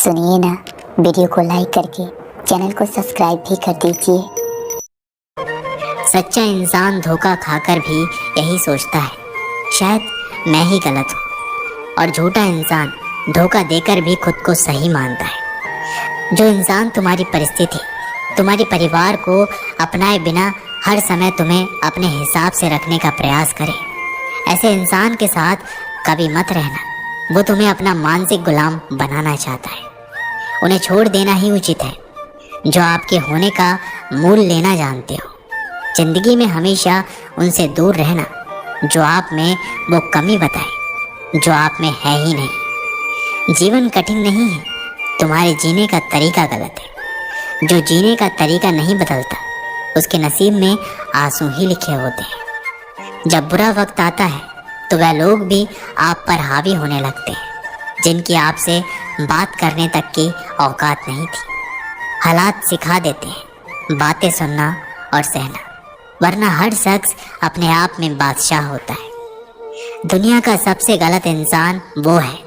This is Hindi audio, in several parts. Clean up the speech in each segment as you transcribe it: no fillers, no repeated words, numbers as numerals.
सुनिए ना, वीडियो को लाइक करके चैनल को सब्सक्राइब भी कर दीजिए। सच्चा इंसान धोखा खाकर भी यही सोचता है, शायद मैं ही गलत हूँ। और झूठा इंसान धोखा देकर भी खुद को सही मानता है। जो इंसान तुम्हारी परिस्थिति, तुम्हारे परिवार को अपनाए बिना हर समय तुम्हें अपने हिसाब से रखने का प्रयास करे, ऐसे इंसान के साथ कभी मत रहना। वो तुम्हें अपना मानसिक गुलाम बनाना चाहता है। उन्हें छोड़ देना ही उचित है, जो आपके होने का मूल लेना जानते हो। जिंदगी में हमेशा उनसे दूर रहना जो आप में वो कमी बताए जो आप में है ही नहीं। जीवन कठिन नहीं है, तुम्हारे जीने का तरीका गलत है। जो जीने का तरीका नहीं बदलता, उसके नसीब में आंसू ही लिखे होते हैं। जब बुरा वक्त आता है तो वह लोग भी आप पर हावी होने लगते हैं जिनकी आपसे बात करने तक की औकात नहीं थी। हालात सिखा देते हैं बातें सुनना और सहना, वरना हर शख्स अपने आप में बादशाह होता है। दुनिया का सबसे गलत इंसान वो है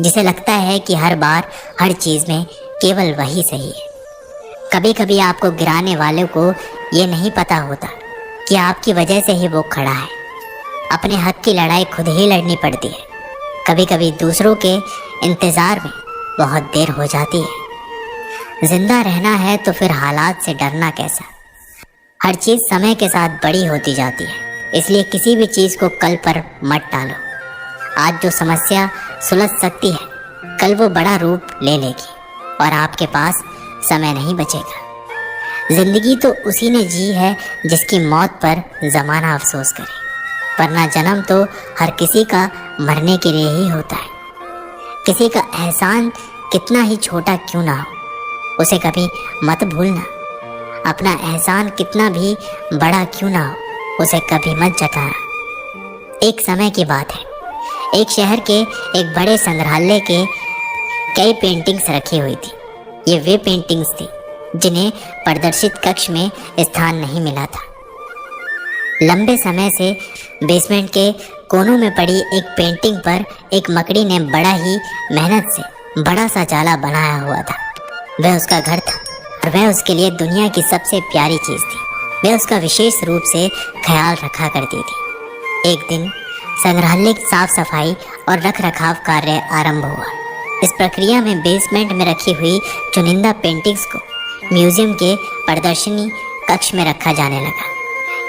जिसे लगता है कि हर बार हर चीज़ में केवल वही सही है। कभी कभी आपको गिराने वाले को ये नहीं पता होता कि आपकी वजह से ही वो खड़ा है। अपने हक की लड़ाई खुद ही लड़नी पड़ती है। कभी कभी दूसरों के इंतज़ार में बहुत देर हो जाती है। जिंदा रहना है तो फिर हालात से डरना कैसा। हर चीज़ समय के साथ बड़ी होती जाती है, इसलिए किसी भी चीज़ को कल पर मत टालो। आज जो समस्या सुलझ सकती है, कल वो बड़ा रूप ले लेगी और आपके पास समय नहीं बचेगा। जिंदगी तो उसी ने जी है जिसकी मौत पर ज़माना अफसोस करे, वरना जन्म तो हर किसी का मरने के लिए ही होता है। किसी का एहसान कितना ही छोटा क्यों ना हो, उसे कभी मत भूलना। अपना एहसान कितना भी बड़ा क्यों ना हो, उसे कभी मत जताना। एक समय की बात है, एक शहर के एक बड़े संग्रहालय के कई पेंटिंग्स रखी हुई थी। ये वे पेंटिंग्स थी जिन्हें प्रदर्शित कक्ष में स्थान नहीं मिला था। लंबे समय से बेसमेंट के कोनों में पड़ी एक पेंटिंग पर एक मकड़ी ने बड़ा ही मेहनत से बड़ा सा जाला बनाया हुआ था। वह उसका घर था और वह उसके लिए दुनिया की सबसे प्यारी चीज़ थी। वह उसका विशेष रूप से ख्याल रखा करती थी। एक दिन संग्रहालय की साफ सफाई और रख रखाव कार्य आरंभ हुआ। इस प्रक्रिया में बेसमेंट में रखी हुई चुनिंदा पेंटिंग्स को म्यूजियम के प्रदर्शनी कक्ष में रखा जाने लगा।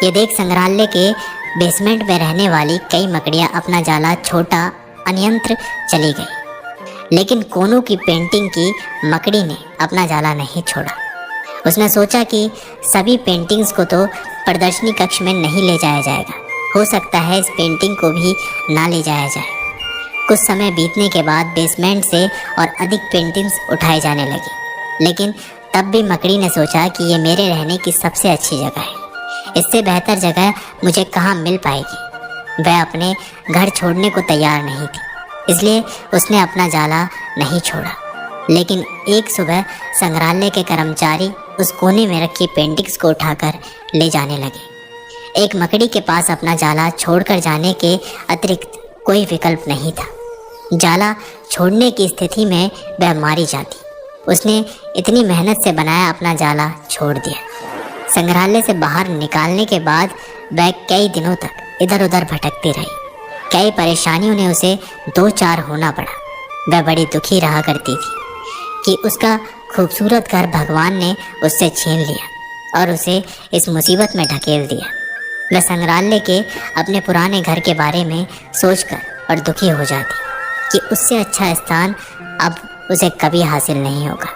ये देख संग्रहालय के बेसमेंट में रहने वाली कई मकड़ियाँ अपना जाला छोटा अनियंत्र चली गई, लेकिन कोनों की पेंटिंग की मकड़ी ने अपना जाला नहीं छोड़ा। उसने सोचा कि सभी पेंटिंग्स को तो प्रदर्शनी कक्ष में नहीं ले जाया जाएगा, हो सकता है इस पेंटिंग को भी ना ले जाया जाए। कुछ समय बीतने के बाद बेसमेंट से और अधिक पेंटिंग्स उठाए जाने लगी, लेकिन तब भी मकड़ी ने सोचा कि ये मेरे रहने की सबसे अच्छी जगह है, इससे बेहतर जगह मुझे कहाँ मिल पाएगी। वह अपने घर छोड़ने को तैयार नहीं थी, इसलिए उसने अपना जाला नहीं छोड़ा। लेकिन एक सुबह संग्रहालय के कर्मचारी उस कोने में रखी पेंटिंग्स को उठाकर ले जाने लगे। एक मकड़ी के पास अपना जाला छोड़कर जाने के अतिरिक्त कोई विकल्प नहीं था। जाला छोड़ने की स्थिति में वह मारी जाती। उसने इतनी मेहनत से बनाया अपना जाला छोड़ दिया। संग्रहालय से बाहर निकालने के बाद वह कई दिनों तक इधर उधर भटकती रही। कई परेशानियों ने उसे दो चार होना पड़ा। वह बड़ी दुखी रहा करती थी कि उसका खूबसूरत घर भगवान ने उससे छीन लिया और उसे इस मुसीबत में ढकेल दिया। वह संग्रहालय के अपने पुराने घर के बारे में सोचकर और दुखी हो जाती कि उससे अच्छा स्थान अब उसे कभी हासिल नहीं होगा।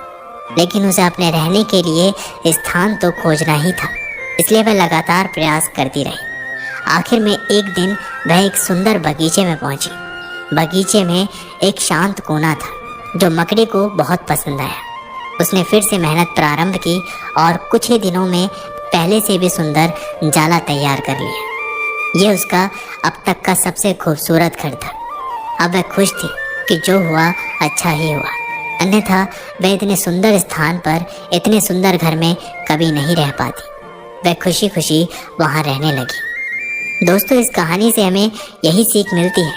लेकिन उसे अपने रहने के लिए स्थान तो खोजना ही था, इसलिए वह लगातार प्रयास करती रही। आखिर में एक दिन वह एक सुंदर बगीचे में पहुंची। बगीचे में एक शांत कोना था जो मकड़ी को बहुत पसंद आया। उसने फिर से मेहनत प्रारंभ की और कुछ ही दिनों में पहले से भी सुंदर जाला तैयार कर लिया। यह उसका अब तक का सबसे खूबसूरत घर था। अब वह खुश थी कि जो हुआ अच्छा ही हुआ, अन्यथा वह इतने सुंदर स्थान पर इतने सुंदर घर में कभी नहीं रह पाती। वह खुशी खुशी वहाँ रहने लगी। दोस्तों, इस कहानी से हमें यही सीख मिलती है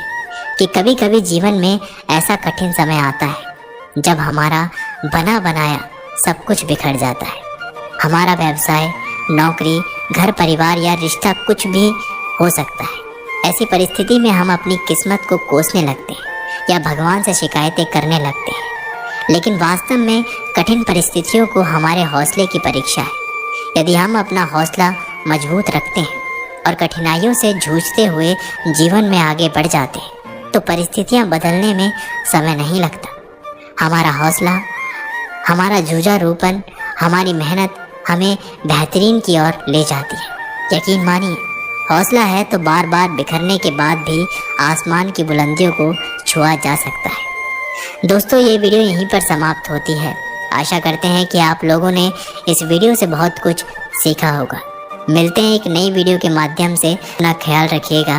कि कभी कभी जीवन में ऐसा कठिन समय आता है जब हमारा बना बनाया सब कुछ बिखर जाता है। हमारा व्यवसाय, नौकरी, घर परिवार या रिश्ता कुछ भी हो सकता है। ऐसी परिस्थिति में हम अपनी किस्मत को कोसने लगते हैं या भगवान से शिकायतें करने लगते हैं। लेकिन वास्तव में कठिन परिस्थितियों को हमारे हौसले की परीक्षा है। यदि हम अपना हौसला मजबूत रखते हैं और कठिनाइयों से जूझते हुए जीवन में आगे बढ़ जाते हैं तो परिस्थितियां बदलने में समय नहीं लगता। हमारा हौसला, हमारा जुझारूपन, हमारी मेहनत हमें बेहतरीन की ओर ले जाती है। यकीन मानिए, हौसला है तो बार बार बिखरने के बाद भी आसमान की बुलंदियों को छुआ जा सकता है। दोस्तों, ये वीडियो यहीं पर समाप्त होती है। आशा करते हैं कि आप लोगों ने इस वीडियो से बहुत कुछ सीखा होगा। मिलते हैं एक नई वीडियो के माध्यम से। अपना ख्याल रखिएगा।